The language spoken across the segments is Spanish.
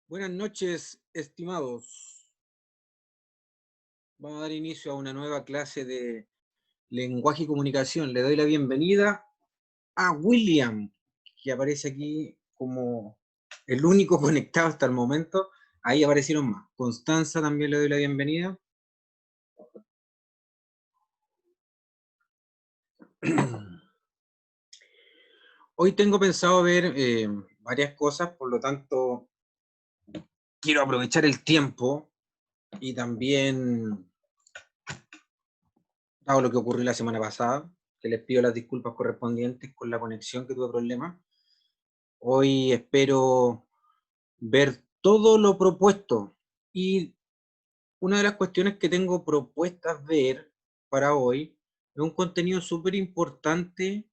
Buenas noches, estimados. Vamos a dar inicio a una nueva clase de lenguaje y comunicación. Le doy la bienvenida a William, que aparece aquí como el único conectado hasta el momento. Ahí aparecieron más. Constanza también le doy la bienvenida. Hoy tengo pensado ver varias cosas, por lo tanto quiero aprovechar el tiempo y también, dado lo que ocurrió la semana pasada, que les pido las disculpas correspondientes con la conexión que tuve problemas. Hoy espero ver todo lo propuesto y una de las cuestiones que tengo propuestas ver para hoy es un contenido súper importante,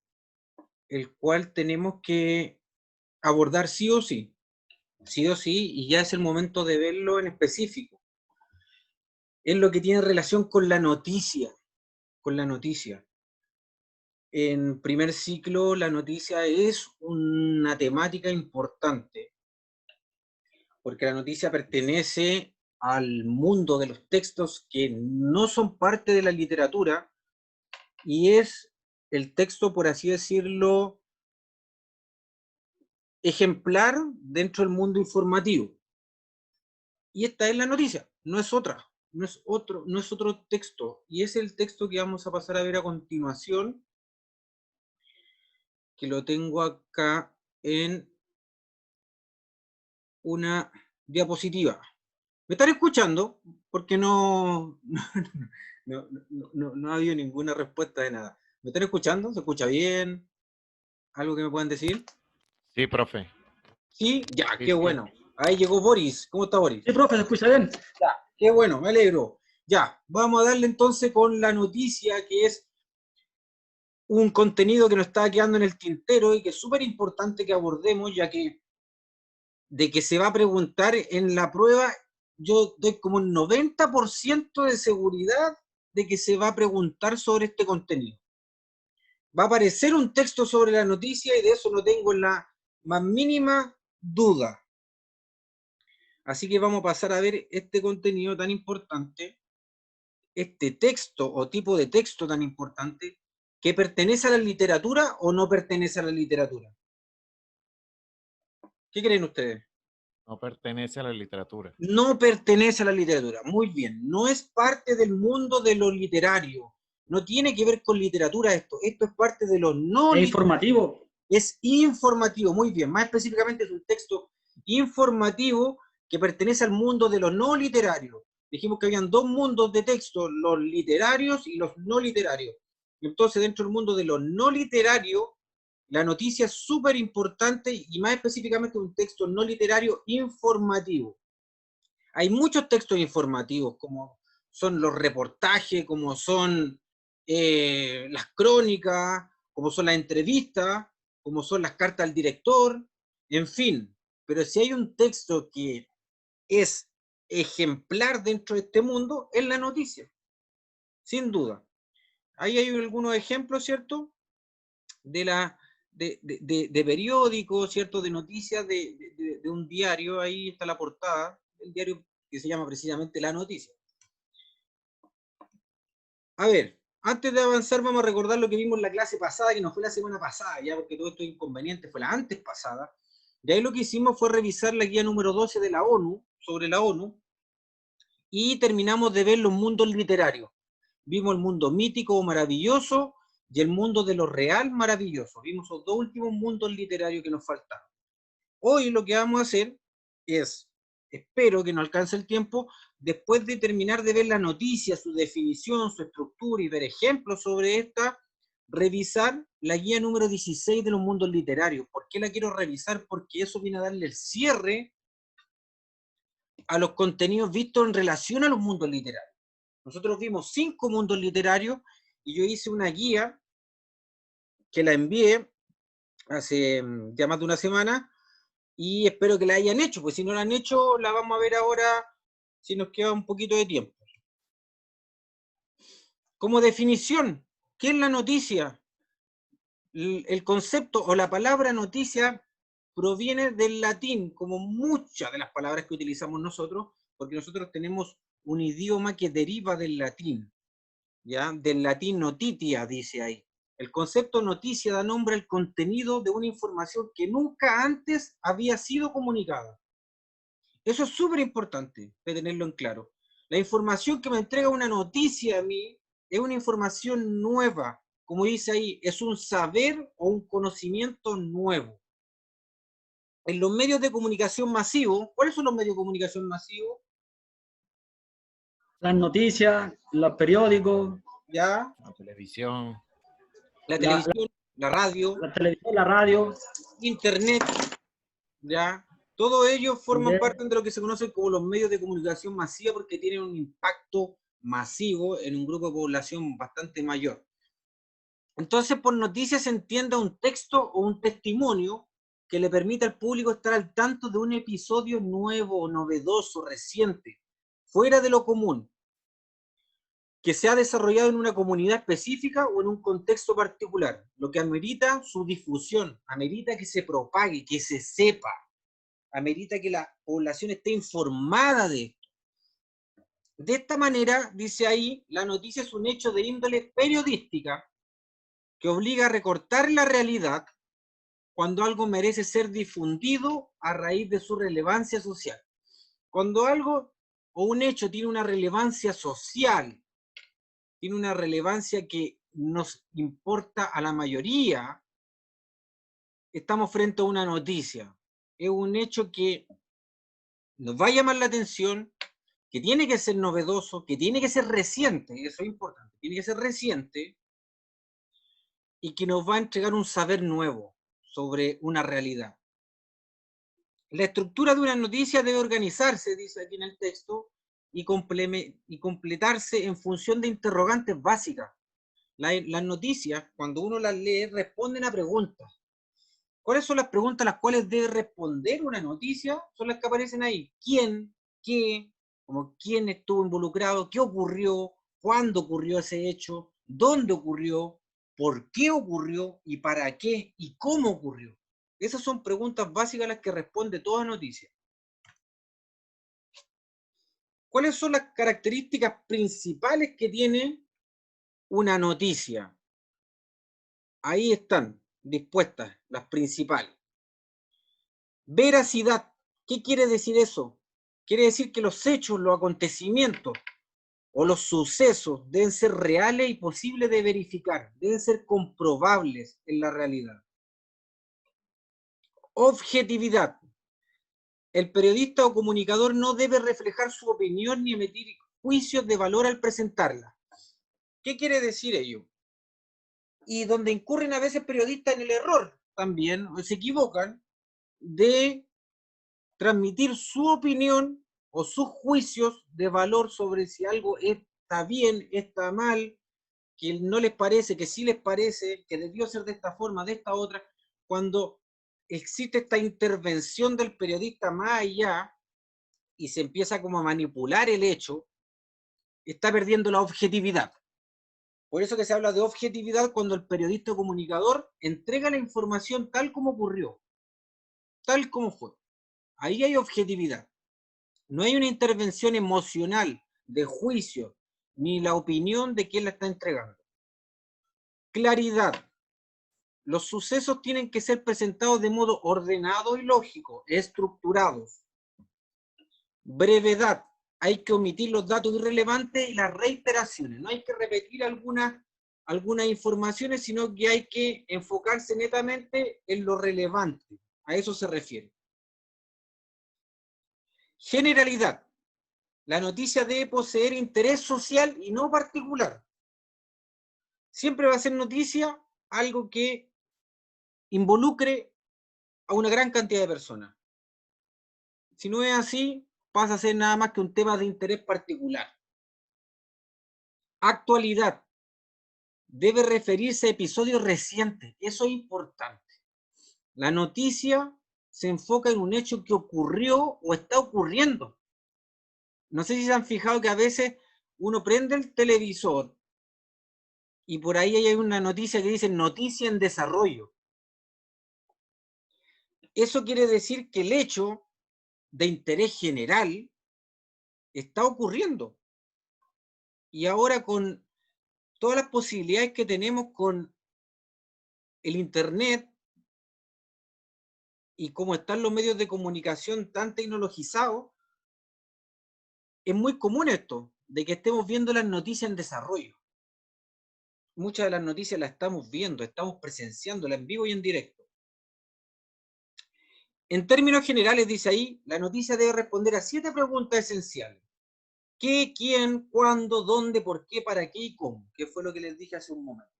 el cual tenemos que abordar sí o sí, y ya es el momento de verlo en específico. Es lo que tiene relación con la noticia, con la noticia. En primer ciclo, la noticia es una temática importante, porque la noticia pertenece al mundo de los textos que no son parte de la literatura y es el texto, por así decirlo, ejemplar dentro del mundo informativo. Y esta es la noticia, no es otra, no es otro texto. Y es el texto que vamos a pasar a ver a continuación, que lo tengo acá en una diapositiva. ¿Me están escuchando? Porque no ha habido ninguna respuesta de nada. ¿Me están escuchando? ¿Se escucha bien? ¿Algo que me puedan decir? Sí, profe. Sí, ya, Sí, qué sí. bueno. Ahí llegó Boris. ¿Cómo está Boris? Sí, profe, ¿se escucha bien? Ya, qué bueno, me alegro. Ya, vamos a darle entonces con la noticia, que es un contenido que nos está quedando en el tintero y que es súper importante que abordemos, ya que de que se va a preguntar en la prueba, yo doy como un 90% de seguridad de que se va a preguntar sobre este contenido. Va a aparecer un texto sobre la noticia y de eso no tengo la más mínima duda. Así que vamos a pasar a ver este contenido tan importante, este texto o tipo de texto tan importante, que pertenece a la literatura o no pertenece a la literatura. ¿Qué creen ustedes? No pertenece a la literatura. No pertenece a la literatura. Muy bien, no es parte del mundo de lo literario. No tiene que ver con literatura esto. Esto es parte de lo no Es literario. informativo. Es informativo, muy bien. Más específicamente es un texto informativo que pertenece al mundo de lo no literario. Dijimos que habían dos mundos de texto, los literarios y los no literarios. Entonces, dentro del mundo de lo no literario, la noticia es súper importante y más específicamente un texto no literario informativo. Hay muchos textos informativos, como son los reportajes, como son las crónicas, como son las entrevistas, como son las cartas al director, en fin. Pero si hay un texto que es ejemplar dentro de este mundo, es la noticia, sin duda. Ahí hay algunos ejemplos, ¿cierto? De la, de periódicos, ¿cierto? De noticias de un diario, ahí está la portada, el diario que se llama precisamente La Noticia. A ver, antes de avanzar vamos a recordar lo que vimos en la clase pasada, que no fue la semana pasada, ya porque todo esto es inconveniente, fue la antes pasada. De ahí lo que hicimos fue revisar la guía número 12 de la ONU, sobre la ONU, y terminamos de ver los mundos literarios. Vimos el mundo mítico o maravilloso y el mundo de lo real maravilloso. Vimos los dos últimos mundos literarios que nos faltaban. Hoy lo que vamos a hacer es, espero que no alcance el tiempo, después de terminar de ver la noticia, su definición, su estructura y ver ejemplos sobre esta, revisar la guía número 16 de los mundos literarios. ¿Por qué la quiero revisar? Porque eso viene a darle el cierre a los contenidos vistos en relación a los mundos literarios. Nosotros vimos 5 mundos literarios y yo hice una guía que la envié hace ya más de una semana y espero que la hayan hecho, pues si no la han hecho, la vamos a ver ahora si nos queda un poquito de tiempo. Como definición, ¿qué es la noticia? El concepto o la palabra noticia proviene del latín, como muchas de las palabras que utilizamos nosotros, porque nosotros tenemos un idioma que deriva del latín, ¿ya? Del latín notitia, dice ahí. El concepto noticia da nombre al contenido de una información que nunca antes había sido comunicada. Eso es súper importante de tenerlo en claro. La información que me entrega una noticia a mí es una información nueva. Como dice ahí, es un saber o un conocimiento nuevo. En los medios de comunicación masivos, ¿cuáles son los medios de comunicación masivos? Las noticias, los periódicos, ¿Ya? La televisión. La televisión, la radio, la televisión, la radio. internet, ¿ya? Todos ellos forman También. parte de lo que se conoce como los medios de comunicación masiva porque tienen un impacto masivo en un grupo de población bastante mayor. Entonces, por noticias se entiende un texto o un testimonio que le permite al público estar al tanto de un episodio nuevo, novedoso, reciente, fuera de lo común, que se ha desarrollado en una comunidad específica o en un contexto particular, lo que amerita su difusión, amerita que se propague, que se sepa, amerita que la población esté informada de esto. De esta manera, dice ahí, la noticia es un hecho de índole periodística que obliga a recortar la realidad cuando algo merece ser difundido a raíz de su relevancia social. Cuando algo o un hecho tiene una relevancia social, tiene una relevancia que nos importa a la mayoría, estamos frente a una noticia. Es un hecho que nos va a llamar la atención, que tiene que ser novedoso, que tiene que ser reciente, eso es importante, tiene que ser reciente, y que nos va a entregar un saber nuevo sobre una realidad. La estructura de una noticia debe organizarse, dice aquí en el texto, y completarse en función de interrogantes básicas. Las noticias, cuando uno las lee, responden a preguntas. ¿Cuáles son las preguntas a las cuales debe responder una noticia? Son las que aparecen ahí. ¿Quién? ¿Qué? Como quién estuvo involucrado, qué ocurrió, cuándo ocurrió ese hecho, dónde ocurrió, por qué ocurrió y para qué y cómo ocurrió. Esas son preguntas básicas a las que responde toda noticia. ¿Cuáles son las características principales que tiene una noticia? Ahí están dispuestas las principales. Veracidad. ¿Qué quiere decir eso? Quiere decir que los hechos, los acontecimientos o los sucesos deben ser reales y posibles de verificar, deben ser comprobables en la realidad. Objetividad. El periodista o comunicador no debe reflejar su opinión ni emitir juicios de valor al presentarla. ¿Qué quiere decir ello? Y donde incurren a veces periodistas en el error también, o se equivocan, de transmitir su opinión o sus juicios de valor sobre si algo está bien, está mal, que no les parece, que sí les parece, que debió ser de esta forma, de esta otra, cuando existe esta intervención del periodista más allá y se empieza como a manipular el hecho, está perdiendo la objetividad. Por eso que se habla de objetividad cuando el periodista o comunicador entrega la información tal como ocurrió, tal como fue. Ahí hay objetividad. No hay una intervención emocional de juicio, ni la opinión de quien la está entregando. Claridad. Los sucesos tienen que ser presentados de modo ordenado y lógico, estructurados. Brevedad. Hay que omitir los datos irrelevantes y las reiteraciones. No hay que repetir algunas informaciones, sino que hay que enfocarse netamente en lo relevante. A eso se refiere. Generalidad. La noticia debe poseer interés social y no particular. Siempre va a ser noticia algo que involucre a una gran cantidad de personas. Si no es así, pasa a ser nada más que un tema de interés particular. Actualidad. Debe referirse a episodios recientes. Eso es importante. La noticia se enfoca en un hecho que ocurrió o está ocurriendo. No sé si se han fijado que a veces uno prende el televisor y por ahí hay una noticia que dice noticia en desarrollo. eso quiere decir que el hecho de interés general está ocurriendo. Y ahora con todas las posibilidades que tenemos con el Internet y cómo están los medios de comunicación tan tecnologizados, es muy común esto, de que estemos viendo las noticias en desarrollo. Muchas de las noticias las estamos viendo, estamos presenciándolas en vivo y en directo. En términos generales, dice ahí, la noticia debe responder a 7 preguntas esenciales. ¿Qué, quién, cuándo, dónde, por qué, para qué y cómo? Que fue lo que les dije hace un momento.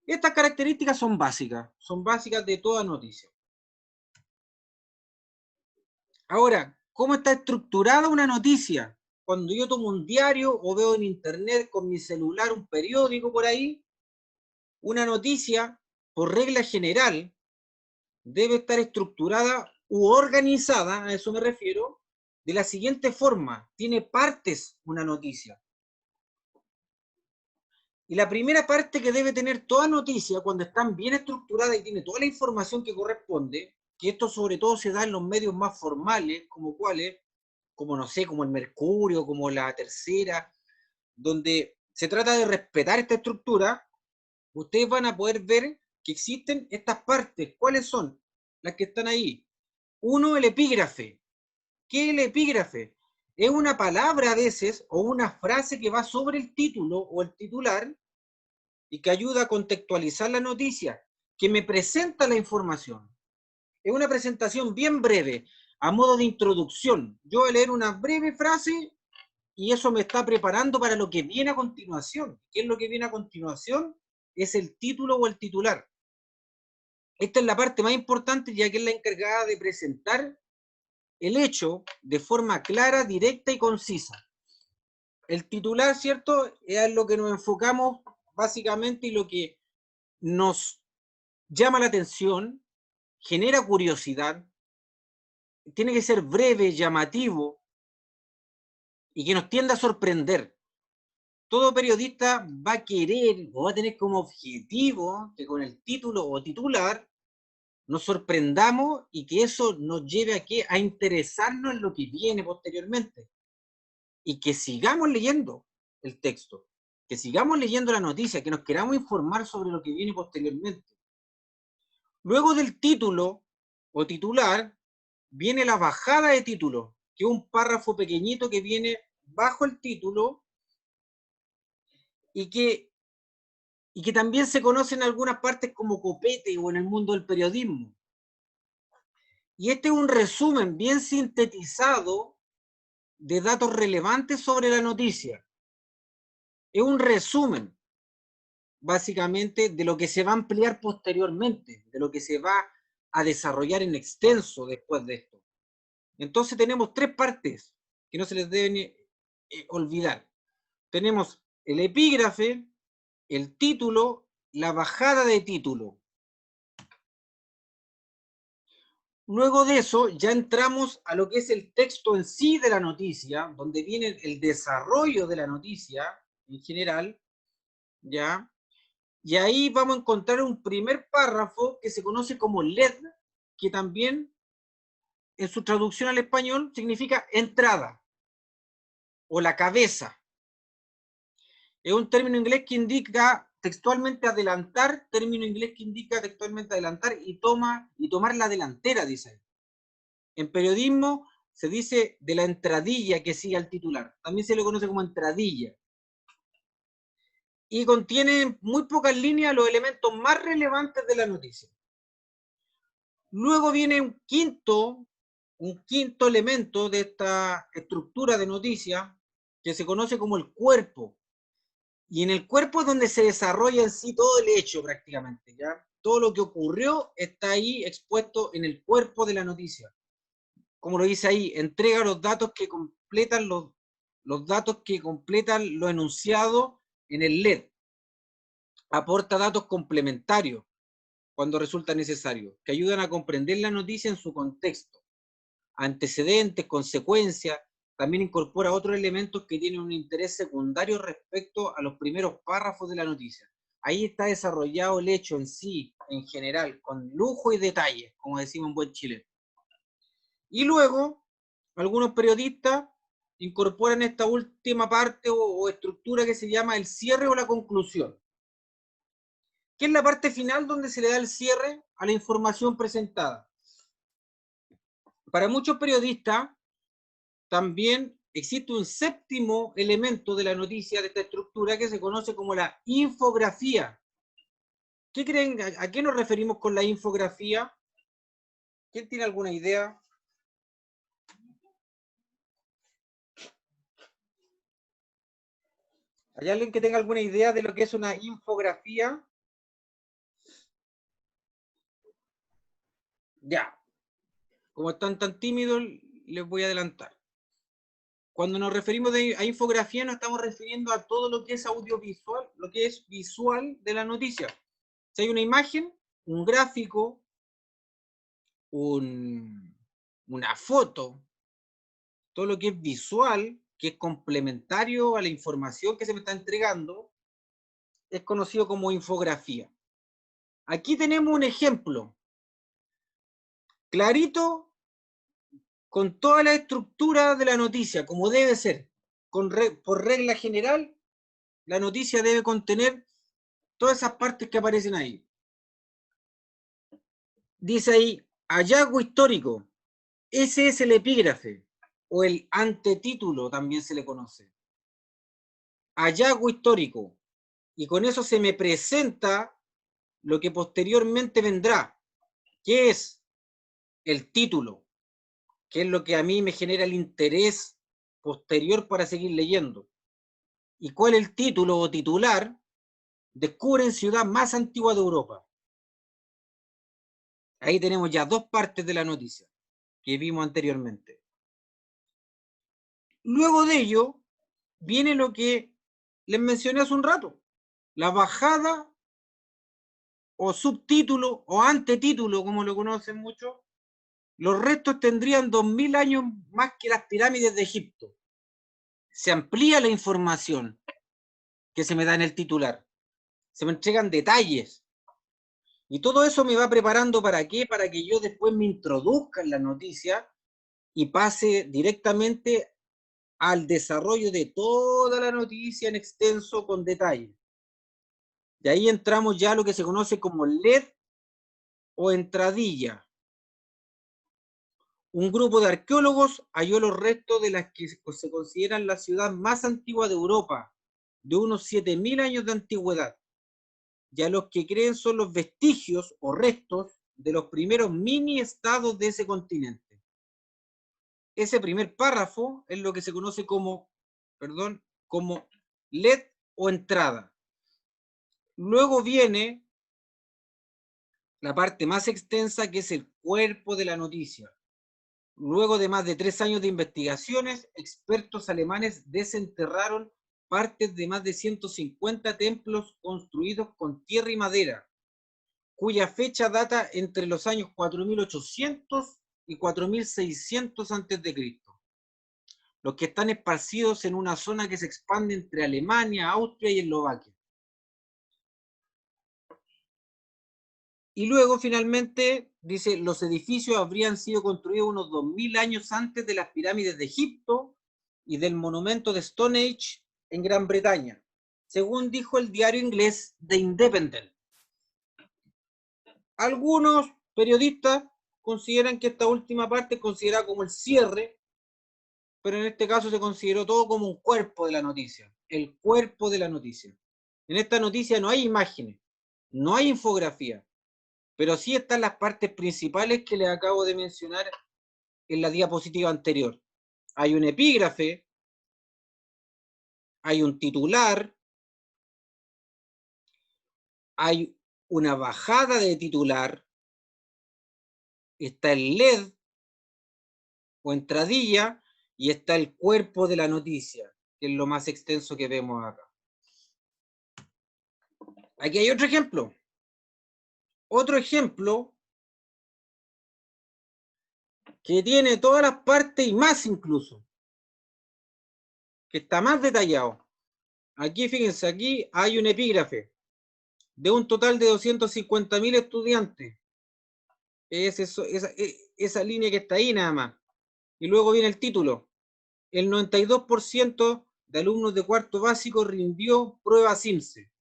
Estas características son básicas de toda noticia. Ahora, ¿cómo está estructurada una noticia? Cuando yo tomo un diario o veo en internet con mi celular un periódico por ahí, una noticia, por regla general, debe estar estructurada u organizada, a eso me refiero, de la siguiente forma. Tiene partes una noticia. Y la primera parte que debe tener toda noticia, cuando están bien estructuradas y tiene toda la información que corresponde, que esto sobre todo se da en los medios más formales, como cuáles, como no sé, como el Mercurio, como la Tercera, donde se trata de respetar esta estructura, ustedes van a poder ver que existen estas partes. ¿Cuáles son? Las que están ahí. Uno, el epígrafe. ¿Qué es el epígrafe? Es una palabra a veces o una frase que va sobre el título o el titular y que ayuda a contextualizar la noticia, que me presenta la información. Es una presentación bien breve, a modo de introducción. Yo voy a leer una breve frase y eso me está preparando para lo que viene a continuación. ¿Qué es lo que viene a continuación? Es el título o el titular. Esta es la parte más importante, ya que es la encargada de presentar el hecho de forma clara, directa y concisa. El titular, ¿cierto?, es lo que nos enfocamos básicamente y lo que nos llama la atención, genera curiosidad, tiene que ser breve, llamativo y que nos tienda a sorprender. Todo periodista va a querer o va a tener como objetivo que con el título o titular nos sorprendamos y que eso nos lleve a qué, a interesarnos en lo que viene posteriormente y que sigamos leyendo el texto, que sigamos leyendo la noticia, que nos queramos informar sobre lo que viene posteriormente. Luego del título o titular viene la bajada de título, que es un párrafo pequeñito que viene bajo el título y que también se conoce en algunas partes como copete o en el mundo del periodismo. Y este es un resumen bien sintetizado de datos relevantes sobre la noticia. Es un resumen, básicamente, de lo que se va a ampliar posteriormente, de lo que se va a desarrollar en extenso después de esto. Entonces tenemos 3 partes que no se les deben olvidar. Tenemos el epígrafe, el título, la bajada de título. Luego de eso ya entramos a lo que es el texto en sí de la noticia, donde viene el desarrollo de la noticia en general, ¿ya? Y ahí vamos a encontrar un primer párrafo que se conoce como LED, que también en su traducción al español significa entrada o la cabeza. Es un término inglés que indica textualmente adelantar, término inglés que indica textualmente adelantar y tomar la delantera, dice. En periodismo se dice de la entradilla que sigue al titular. También se le conoce como entradilla. Y contiene muy pocas líneas los elementos más relevantes de la noticia. Luego viene un quinto elemento de esta estructura de noticia que se conoce como el cuerpo. Y en el cuerpo es donde se desarrolla en sí todo el hecho prácticamente, ¿ya? Todo lo que ocurrió está ahí expuesto en el cuerpo de la noticia. Como lo dice ahí, entrega los datos que completan los datos que completan lo enunciado en el LED. Aporta datos complementarios cuando resulta necesario, que ayudan a comprender la noticia en su contexto. Antecedentes, consecuencias, también incorpora otros elementos que tienen un interés secundario respecto a los primeros párrafos de la noticia. Ahí está desarrollado el hecho en sí, en general, con lujo y detalle, como decimos en buen chileno. Y luego, algunos periodistas incorporan esta última parte o estructura que se llama el cierre o la conclusión, que es la parte final donde se le da el cierre a la información presentada. Para muchos periodistas, también existe un séptimo elemento de la noticia de esta estructura que se conoce como la infografía. ¿Qué creen? ¿A qué nos referimos con la infografía? ¿Quién tiene alguna idea? ¿Hay alguien que tenga alguna idea de lo que es una infografía? Ya. Como están tan tímidos, les voy a adelantar. Cuando nos referimos a infografía, nos estamos refiriendo a todo lo que es audiovisual, lo que es visual de la noticia. Si hay una imagen, un gráfico, una foto, todo lo que es visual, que es complementario a la información que se me está entregando, es conocido como infografía. Aquí tenemos un ejemplo clarito con toda la estructura de la noticia, como debe ser. Por regla general, la noticia debe contener todas esas partes que aparecen ahí. Dice ahí, hallazgo histórico. Ese es el epígrafe, o el antetítulo también se le conoce. Hallazgo histórico. Y con eso se me presenta lo que posteriormente vendrá, que es el título, que es lo que a mí me genera el interés posterior para seguir leyendo. ¿Y cuál es el título o titular? Descubren ciudad más antigua de Europa. Ahí tenemos ya dos partes de la noticia que vimos anteriormente. Luego de ello, viene lo que les mencioné hace un rato, la bajada o subtítulo o antetítulo, como lo conocen muchos. Los restos tendrían 2000 años más que las pirámides de Egipto. Se amplía la información que se me da en el titular. Se me entregan detalles. Y todo eso me va preparando ¿para qué? Para que yo después me introduzca en la noticia y pase directamente al desarrollo de toda la noticia en extenso con detalle. De ahí entramos ya a lo que se conoce como LED o entradilla. Un grupo de arqueólogos halló los restos de las que se consideran la ciudad más antigua de Europa, de unos 7000 años de antigüedad. Ya los que creen son los vestigios o restos de los primeros mini estados de ese continente. Ese primer párrafo es lo que se conoce como LED o entrada. Luego viene la parte más extensa, que es el cuerpo de la noticia. Luego de más de 3 años de investigaciones, expertos alemanes desenterraron partes de más de 150 templos construidos con tierra y madera, cuya fecha data entre los años 4800 y 4600 a.C., los que están esparcidos en una zona que se expande entre Alemania, Austria y Eslovaquia. Y luego, finalmente, dice, los edificios habrían sido construidos unos 2000 años antes de las pirámides de Egipto y del monumento de Stonehenge en Gran Bretaña, según dijo el diario inglés The Independent. Algunos periodistas consideran que esta última parte es considerada como el cierre, pero en este caso se consideró todo como un cuerpo de la noticia, el cuerpo de la noticia. En esta noticia no hay imágenes, no hay infografía, pero sí están las partes principales que les acabo de mencionar en la diapositiva anterior. Hay un epígrafe, hay un titular, hay una bajada de titular, está el LED o entradilla y está el cuerpo de la noticia, que es lo más extenso que vemos acá. Aquí hay otro ejemplo. Otro ejemplo que tiene todas las partes y más incluso, que está más detallado. Aquí, fíjense, aquí hay un epígrafe. de un total de 250.000 estudiantes. Es eso, esa línea que está ahí nada más. Y luego viene el título. El 92% de alumnos de cuarto básico rindió prueba CIMSE.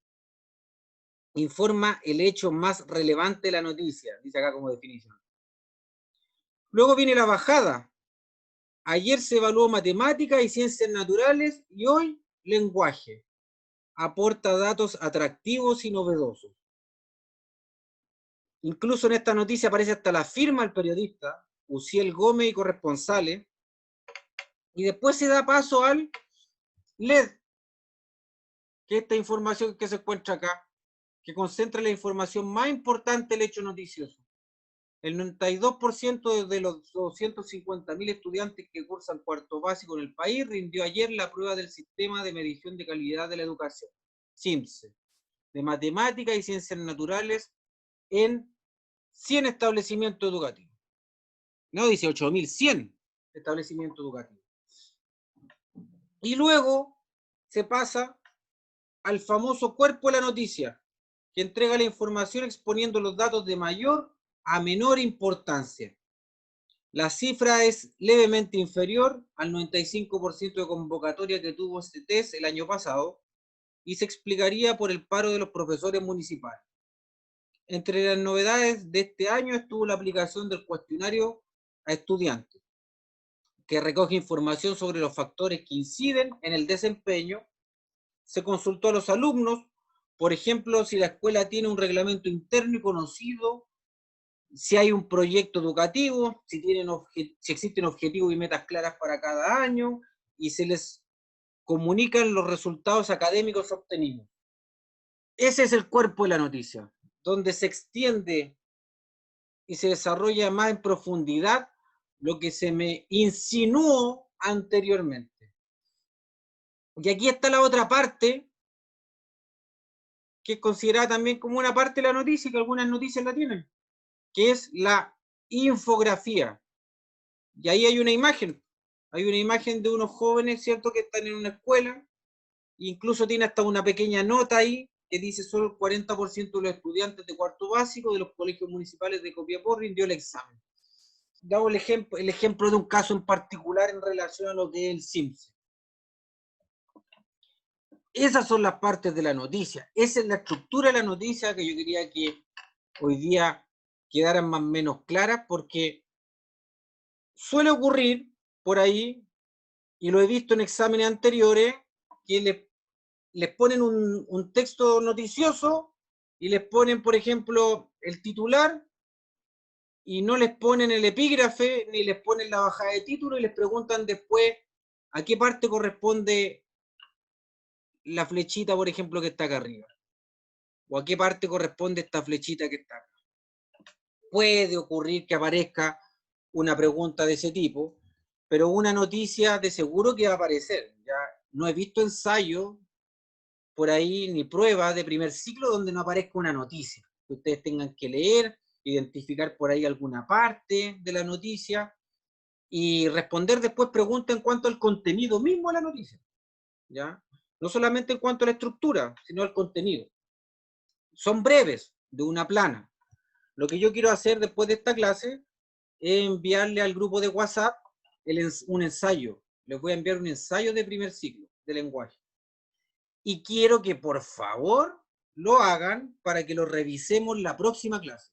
Informa el hecho más relevante de la noticia, dice acá como definición. Luego viene la bajada. Ayer se evaluó matemática y ciencias naturales y hoy lenguaje. Aporta datos atractivos y novedosos. Incluso en esta noticia aparece hasta la firma del periodista, Uciel Gómez y corresponsales, y después se da paso al LED, que es esta información que se encuentra acá, que concentra la información más importante del hecho noticioso. El 92% de los 250.000 estudiantes que cursan cuarto básico en el país rindió ayer la prueba del Sistema de Medición de Calidad de la Educación, CIMSE, de Matemáticas y Ciencias Naturales en 100 establecimientos educativos. No, dice 8.100 establecimientos educativos. Y luego se pasa al famoso cuerpo de la noticia, que entrega la información exponiendo los datos de mayor a menor importancia. La cifra es levemente inferior al 95% de convocatoria que tuvo este test el año pasado y se explicaría por el paro de los profesores municipales. Entre las novedades de este año estuvo la aplicación del cuestionario a estudiantes, que recoge información sobre los factores que inciden en el desempeño. Se consultó a los alumnos, por ejemplo, si la escuela tiene un reglamento interno y conocido, si hay un proyecto educativo, si existen objetivos y metas claras para cada año, y se les comunican los resultados académicos obtenidos. Ese es el cuerpo de la noticia, donde se extiende y se desarrolla más en profundidad lo que se me insinuó anteriormente. Y aquí está la otra parte, que es considerada también como una parte de la noticia, que algunas noticias la tienen, que es la infografía. Y ahí hay una imagen de unos jóvenes, ¿cierto?, que están en una escuela, incluso tiene hasta una pequeña nota ahí, que dice solo el 40% de los estudiantes de cuarto básico de los colegios municipales de Copiapó rindió el examen. Damos el ejemplo de un caso en particular en relación a lo que es el CIMSE. Esas son las partes de la noticia, esa es la estructura de la noticia que yo quería que hoy día quedaran más o menos claras, porque suele ocurrir por ahí, y lo he visto en exámenes anteriores, que les ponen un texto noticioso y les ponen, por ejemplo, el titular, y no les ponen el epígrafe, ni les ponen la bajada de título, y les preguntan después a qué parte corresponde la flechita, por ejemplo, que está acá arriba, o a qué parte corresponde esta flechita que está acá. Puede ocurrir que aparezca una pregunta de ese tipo, pero una noticia de seguro que va a aparecer. Ya no he visto ensayo por ahí ni prueba de primer ciclo donde no aparezca una noticia, que ustedes tengan que leer, identificar por ahí alguna parte de la noticia y responder después preguntas en cuanto al contenido mismo de la noticia, ¿ya? No solamente en cuanto a la estructura, sino al contenido. Son breves, de una plana. Lo que yo quiero hacer después de esta clase es enviarle al grupo de WhatsApp un ensayo. Les voy a enviar un ensayo de primer ciclo de lenguaje. Y quiero que por favor lo hagan para que lo revisemos la próxima clase.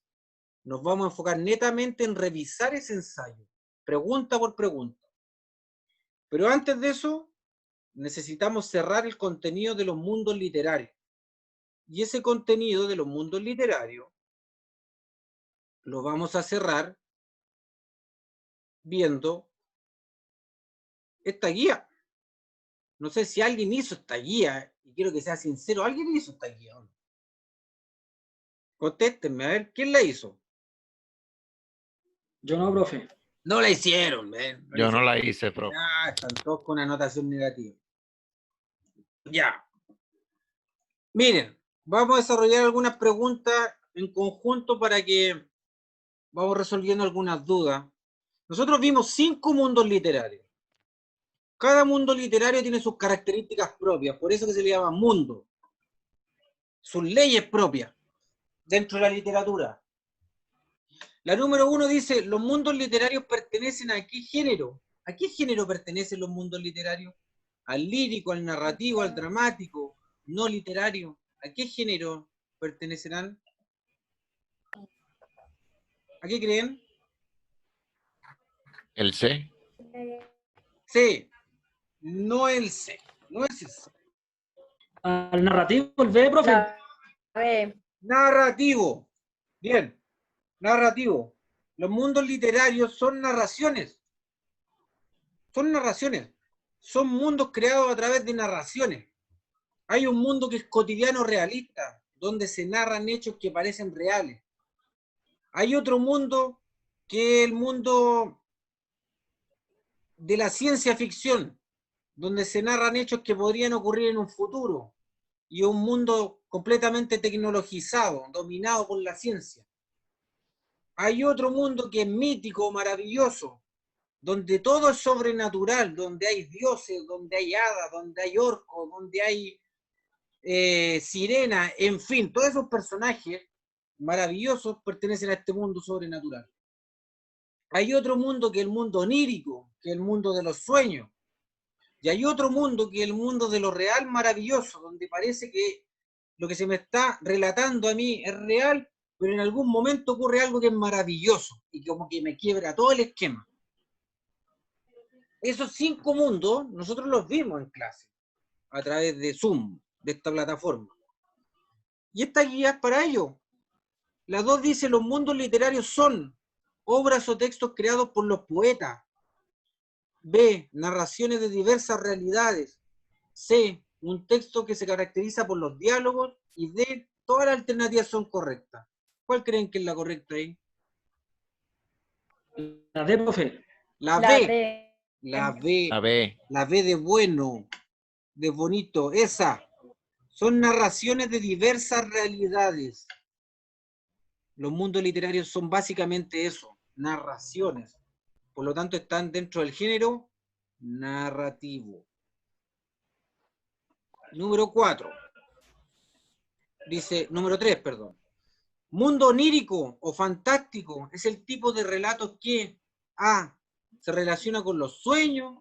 Nos vamos a enfocar netamente en revisar ese ensayo, pregunta por pregunta. Pero antes de eso, necesitamos cerrar el contenido de los mundos literarios. Y ese contenido de los mundos literarios lo vamos a cerrar viendo esta guía. No sé si alguien hizo esta guía, y quiero que sea sincero, ¿alguien hizo esta guía? Contéstenme, a ver, ¿quién la hizo? Yo no, profe. No la hicieron, ¿ven? Yo no la hice, profe. Ah, están todos con anotación negativa. Ya. Miren, vamos a desarrollar algunas preguntas en conjunto para que vamos resolviendo algunas dudas. Nosotros vimos 5 mundos literarios. Cada mundo literario tiene sus características propias, por eso que se le llama mundo. sus leyes propias dentro de la literatura. La número 1 dice, los mundos literarios pertenecen a qué género. ¿A qué género pertenecen los mundos literarios? ¿Al lírico, al narrativo, al dramático, no literario? ¿A qué género pertenecerán? ¿A qué creen? El C. C. No el C. No es el C. Al narrativo, el B, profe. La B. Narrativo. Bien. Narrativo. Los mundos literarios son narraciones. Son narraciones. Son mundos creados a través de narraciones. Hay un mundo que es cotidiano realista, donde se narran hechos que parecen reales. Hay otro mundo que es el mundo de la ciencia ficción, donde se narran hechos que podrían ocurrir en un futuro. Y un mundo completamente tecnologizado, dominado por la ciencia. Hay otro mundo que es mítico, maravilloso, donde todo es sobrenatural, donde hay dioses, donde hay hadas, donde hay orcos, donde hay sirena, en fin, todos esos personajes maravillosos pertenecen a este mundo sobrenatural. Hay otro mundo que es el mundo onírico, que es el mundo de los sueños. Y hay otro mundo que es el mundo de lo real maravilloso, donde parece que lo que se me está relatando a mí es real, pero en algún momento ocurre algo que es maravilloso y como que me quiebra todo el esquema. Esos 5 mundos nosotros los vimos en clase, a través de Zoom, de esta plataforma. Y esta guía es para ello. La 2 dice, los mundos literarios son obras o textos creados por los poetas. B, narraciones de diversas realidades. C, un texto que se caracteriza por los diálogos. Y D, todas las alternativas son correctas. ¿Cuál creen que es la correcta ahí? La D, profe. La La B. D. La B. La B. La B de bueno, de bonito. Esa. Son narraciones de diversas realidades. Los mundos literarios son básicamente eso, narraciones. Por lo tanto, están dentro del género narrativo. Número 4. Dice, número 3, perdón. Mundo onírico o fantástico es el tipo de relatos que A, se relaciona con los sueños,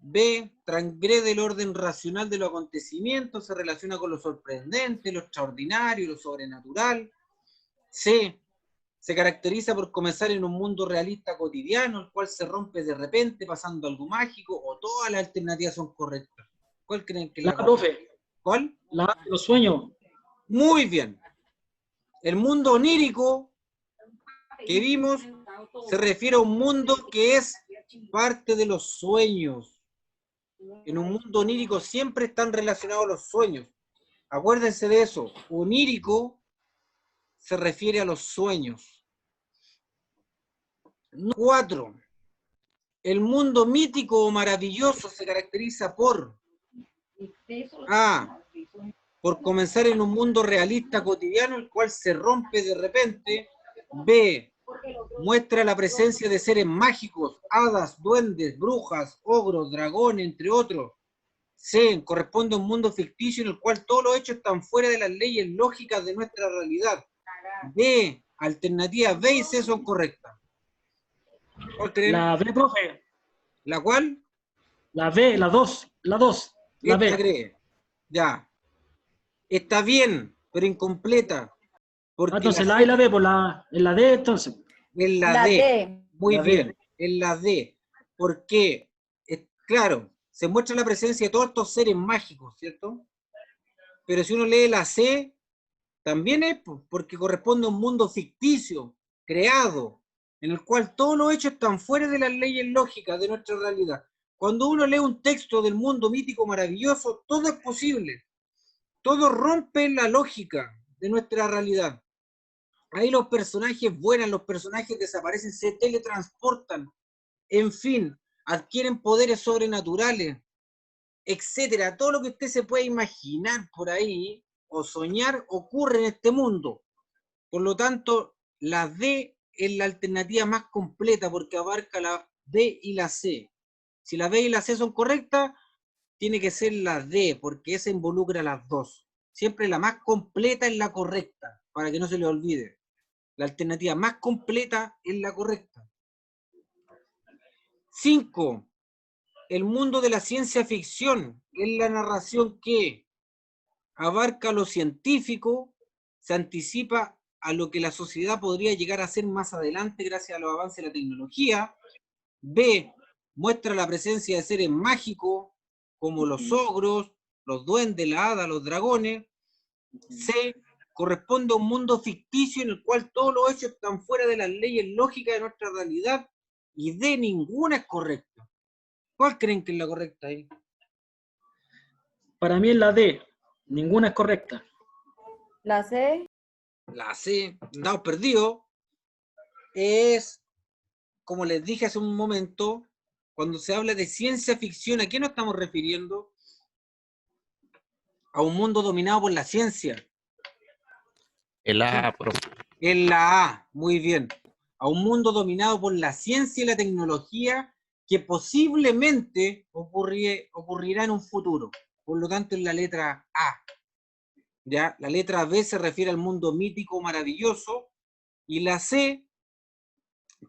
B, transgrede el orden racional de los acontecimientos, se relaciona con lo sorprendente, lo extraordinario, lo sobrenatural. C, se caracteriza por comenzar en un mundo realista cotidiano, el cual se rompe de repente pasando algo mágico, o todas las alternativas son correctas. ¿Cuál creen que es La la A, correcta? profe. ¿Cuál? La A, los sueños. Muy bien. El mundo onírico que vimos se refiere a un mundo que es parte de los sueños. En un mundo onírico siempre están relacionados los sueños. Acuérdense de eso. Onírico se refiere a los sueños. 4. El mundo mítico o maravilloso se caracteriza por A, por comenzar en un mundo realista cotidiano, el cual se rompe de repente. B, muestra la presencia de seres mágicos, hadas, duendes, brujas, ogros, dragones, entre otros. C, corresponde a un mundo ficticio en el cual todos los hechos están fuera de las leyes lógicas de nuestra realidad. D, alternativas B y C son correctas. ¿Cuál creen? La B, profe. ¿La cual? La B, la 2. La 2. La Esta B. cree. Ya. Está bien, pero incompleta. Porque Entonces la A y la B, por en la D, entonces. en la La D. D. Muy La D. bien, en la D. Porque, claro, se muestra la presencia de todos estos seres mágicos, ¿cierto? Pero si uno lee la C, también es porque corresponde a un mundo ficticio, creado, en el cual todos los hechos están fuera de las leyes lógicas de nuestra realidad. Cuando uno lee un texto del mundo mítico maravilloso, todo es posible. Todo rompe la lógica de nuestra realidad. Ahí los personajes vuelan, los personajes desaparecen, se teletransportan, en fin, adquieren poderes sobrenaturales, etcétera. Todo lo que usted se puede imaginar por ahí o soñar ocurre en este mundo. Por lo tanto, la D es la alternativa más completa porque abarca la B y la C. Si la B y la C son correctas, tiene que ser la D porque esa involucra las dos. siempre la más completa es la correcta, para que no se le olvide. La alternativa más completa es la correcta. 5. El mundo de la ciencia ficción es la narración que abarca lo científico, se anticipa a lo que la sociedad podría llegar a ser más adelante gracias a los avances de la tecnología. B. Muestra la presencia de seres mágicos como los ogros, los duendes, la hada, los dragones. C. Corresponde a un mundo ficticio en el cual todos los hechos están fuera de las leyes lógicas de nuestra realidad. Y D. Ninguna es correcta. ¿Cuál creen que es la correcta ahí? Para mí es la D. Ninguna es correcta. La C. La C, dado perdido, es, como les dije hace un momento, cuando se habla de ciencia ficción, ¿a qué nos estamos refiriendo? A un mundo dominado por la ciencia. El A, profe. En la A, muy bien. A un mundo dominado por la ciencia y la tecnología que posiblemente ocurrirá en un futuro. Por lo tanto, es la letra A. ¿Ya? La letra B se refiere al mundo mítico maravilloso y la C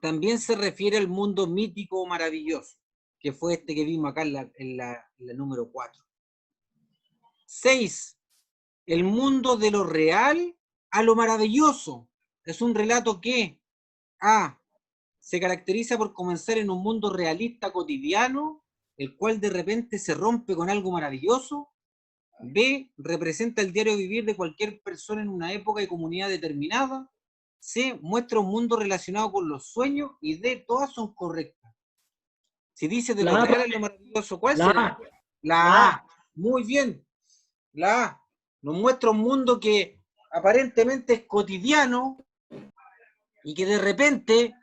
también se refiere al mundo mítico maravilloso, que fue este que vimos acá en la número 4. 6. El mundo de lo real a lo maravilloso. Es un relato que A. Se caracteriza por comenzar en un mundo realista cotidiano, el cual de repente se rompe con algo maravilloso. B. Representa el diario vivir de cualquier persona en una época y comunidad determinada. C. Muestra un mundo relacionado con los sueños. Y D. Todas son correctas. Si dice de lo La A, real a lo maravilloso, ¿cuál La será? A. La A. Muy bien. La A. Nos muestra un mundo que aparentemente es cotidiano y que de repente,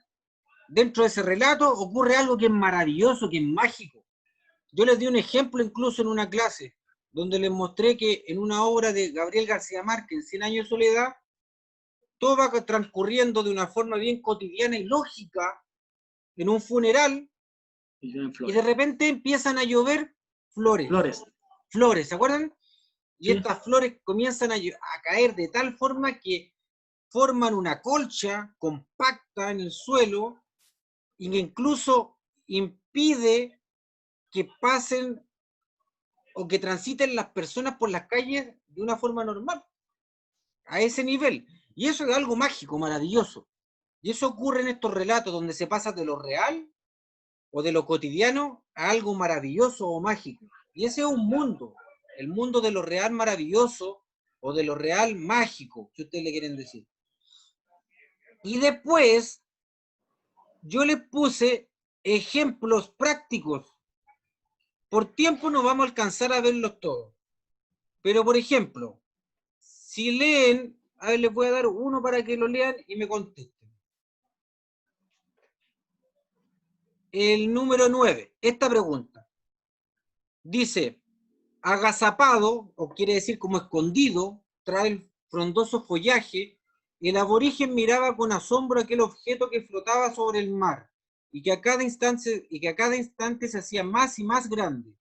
dentro de ese relato, ocurre algo que es maravilloso, que es mágico. Yo les di un ejemplo incluso en una clase, donde les mostré que en una obra de Gabriel García Márquez, 100 años de soledad, todo va transcurriendo de una forma bien cotidiana y lógica en un funeral, Y llueven y flores. de repente empiezan a llover flores. Flores. Flores, ¿se acuerdan? Y Sí. estas flores comienzan a caer de tal forma que forman una colcha compacta en el suelo y que incluso impide que pasen o que transiten las personas por las calles de una forma normal, a ese nivel. Y eso es algo mágico, maravilloso. Y eso ocurre en estos relatos donde se pasa de lo real o de lo cotidiano a algo maravilloso o mágico. Y ese es un mundo, el mundo de lo real maravilloso o de lo real mágico, si ustedes le quieren decir. Y después yo les puse ejemplos prácticos. Por tiempo no vamos a alcanzar a verlos todos. Pero por ejemplo, si leen, a ver, les voy a dar uno para que lo lean y me contesten. El número 9, esta pregunta. Dice, agazapado, o quiere decir como escondido, tras el frondoso follaje, el aborigen miraba con asombro aquel objeto que flotaba sobre el mar y que a cada instante se hacía más y más grande.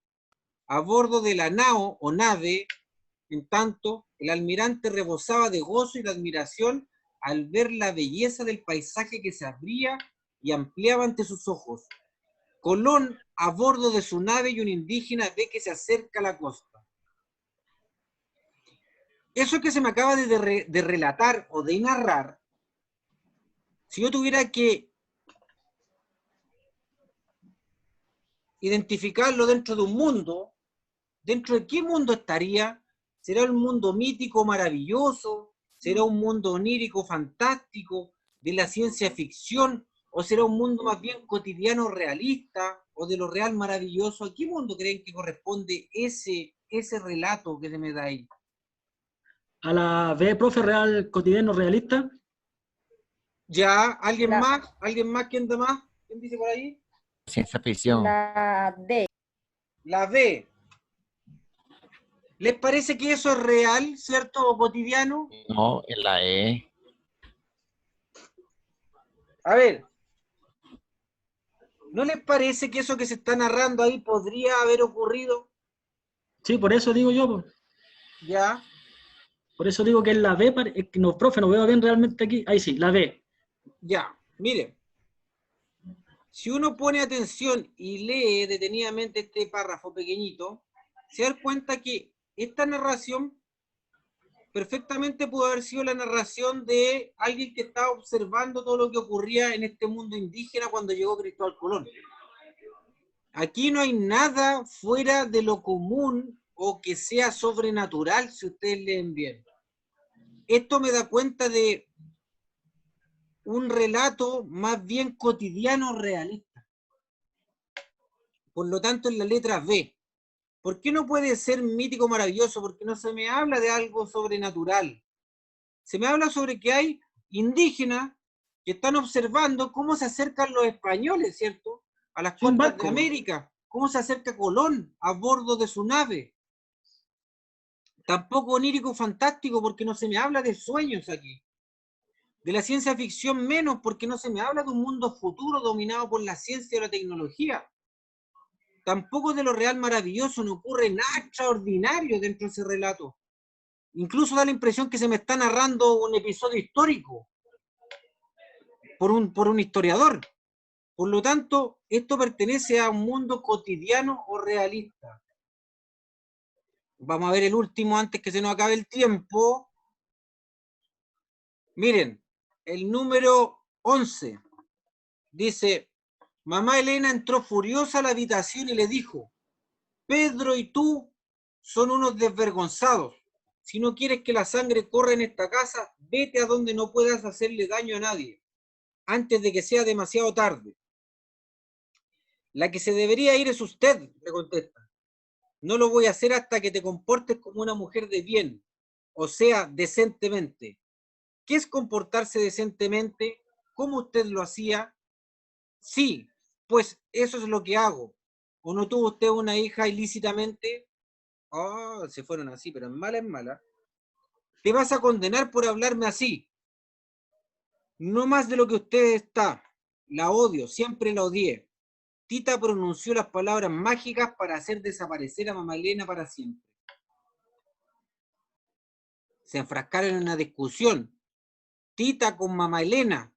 A bordo de la nao o nave, en tanto, el almirante rebosaba de gozo y de admiración al ver la belleza del paisaje que se abría y ampliaba ante sus ojos. Colón, a bordo de su nave, y un indígena ve que se acerca a la costa. Eso que se me acaba de relatar o de narrar, si yo tuviera que identificarlo dentro de un mundo, ¿dentro de qué mundo estaría? ¿Será un mundo mítico maravilloso? ¿Será un mundo onírico fantástico de la ciencia ficción? ¿O será un mundo más bien cotidiano realista o de lo real maravilloso? ¿A qué mundo creen que corresponde ese relato que se me da ahí? A la B, profe, real, cotidiano, realista. ¿Ya? ¿Alguien La- más? ¿Alguien más? ¿Quién da más? ¿Quién dice por ahí? Ciencia ficción. La D. La B. ¿Les parece que eso es real, cierto, o cotidiano? No, en la E. A ver, ¿no les parece que eso que se está narrando ahí podría haber ocurrido? Sí, por eso digo yo, pues. ¿Ya? Por eso digo que es la B, es que no, profe, no veo bien realmente aquí. Ahí sí, la B. Ya, mire. Si uno pone atención y lee detenidamente este párrafo pequeñito, se da cuenta que esta narración perfectamente pudo haber sido la narración de alguien que estaba observando todo lo que ocurría en este mundo indígena cuando llegó Cristóbal Colón. Aquí no hay nada fuera de lo común o que sea sobrenatural, si ustedes leen bien. Esto me da cuenta de un relato más bien cotidiano realista. Por lo tanto, en la letra B. ¿Por qué no puede ser mítico maravilloso? Porque no se me habla de algo sobrenatural. Se me habla sobre que hay indígenas que están observando cómo se acercan los españoles, ¿cierto? A las Sí, un costas de barco. América. Cómo se acerca Colón a bordo de su nave. Tampoco onírico fantástico, porque no se me habla de sueños aquí. De la ciencia ficción menos, porque no se me habla de un mundo futuro dominado por la ciencia y la tecnología. Tampoco de lo real maravilloso, no ocurre nada extraordinario dentro de ese relato. Incluso da la impresión que se me está narrando un episodio histórico por un historiador. Por lo tanto, esto pertenece a un mundo cotidiano o realista. Vamos a ver el último antes que se nos acabe el tiempo. Miren, el número 11 dice: mamá Elena entró furiosa a la habitación y le dijo: Pedro y tú son unos desvergonzados. Si no quieres que la sangre corra en esta casa, vete a donde no puedas hacerle daño a nadie, antes de que sea demasiado tarde. La que se debería ir es usted, le contesta. No lo voy a hacer hasta que te comportes como una mujer de bien, o sea, decentemente. ¿Qué es comportarse decentemente? ¿Cómo usted lo hacía? Sí, pues eso es lo que hago. ¿O no tuvo usted una hija ilícitamente? Oh, se fueron así, pero en mala es mala. Te vas a condenar por hablarme así. No más de lo que usted está. La odio, siempre la odié. Tita pronunció las palabras mágicas para hacer desaparecer a mamá Elena para siempre. Se enfrascaron en una discusión. Tita con mamá Elena.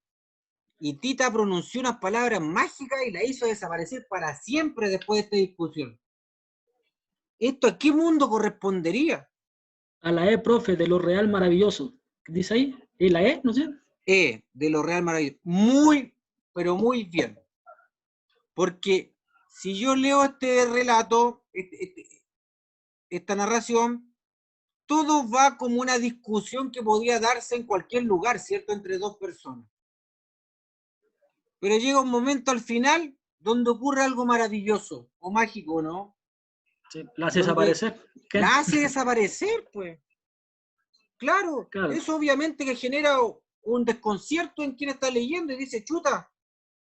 Y Tita pronunció unas palabras mágicas y la hizo desaparecer para siempre después de esta discusión. ¿Esto a qué mundo correspondería? A la E, profe, de lo real maravilloso. ¿Qué dice ahí? ¿Y la E? No sé. De lo real maravilloso. Muy, pero muy bien. Porque si yo leo este relato, esta narración, todo va como una discusión que podría darse en cualquier lugar, ¿cierto? Entre dos personas. Pero llega un momento al final donde ocurre algo maravilloso o mágico, ¿no? Sí, la hace Donde desaparecer. ¿Qué? la hace desaparecer, pues. Claro, Claro. eso obviamente que genera un desconcierto en quien está leyendo y dice, chuta,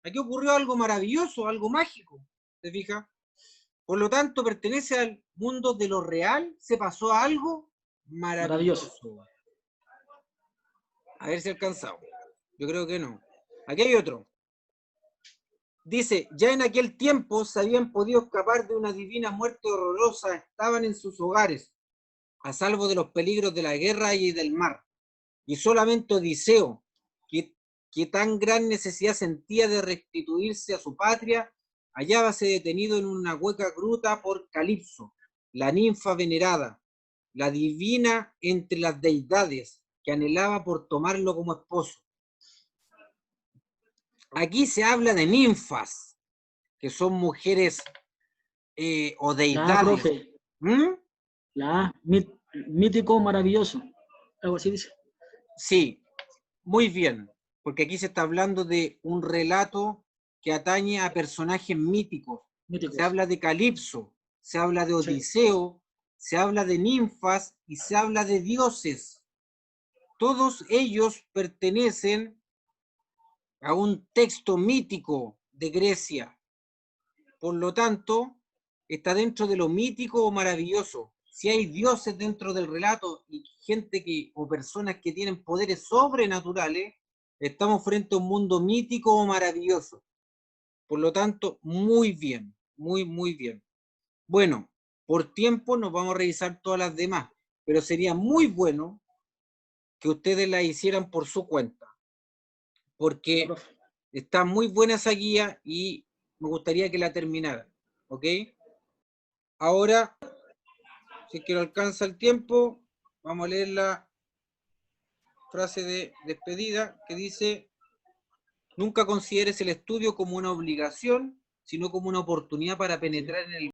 aquí ocurrió algo maravilloso, algo mágico, ¿te fijas? Por lo tanto, pertenece al mundo de lo real, se pasó a algo maravilloso. Maravilloso. A ver si alcanzamos. Yo creo que no. Aquí hay otro. Dice, ya en aquel tiempo se habían podido escapar de una divina muerte horrorosa, estaban en sus hogares, a salvo de los peligros de la guerra y del mar. Y solamente Odiseo, que tan gran necesidad sentía de restituirse a su patria, hallábase detenido en una hueca gruta por Calipso, la ninfa venerada, la divina entre las deidades, que anhelaba por tomarlo como esposo. Aquí se habla de ninfas, que son mujeres o La A, deidades. profe. ¿Mm? La A, mítico maravilloso. Algo así dice. Sí, muy bien, porque aquí se está hablando de un relato que atañe a personajes míticos. Míticos. Se habla de Calipso, se habla de Sí. Odiseo, se habla de ninfas y se habla de dioses. Todos ellos pertenecen a un texto mítico de Grecia. Por lo tanto, está dentro de lo mítico o maravilloso. Si hay dioses dentro del relato y gente o personas que tienen poderes sobrenaturales, estamos frente a un mundo mítico o maravilloso. Por lo tanto, muy bien, muy, muy bien. Bueno, por tiempo nos vamos a revisar todas las demás, pero sería muy bueno que ustedes la hicieran por su cuenta, porque profe. está muy buena esa guía y me gustaría que la terminaran, ¿ok? Ahora, si es que no alcanza el tiempo, vamos a leer la frase de despedida que dice: nunca consideres el estudio como una obligación, sino como una oportunidad para penetrar en el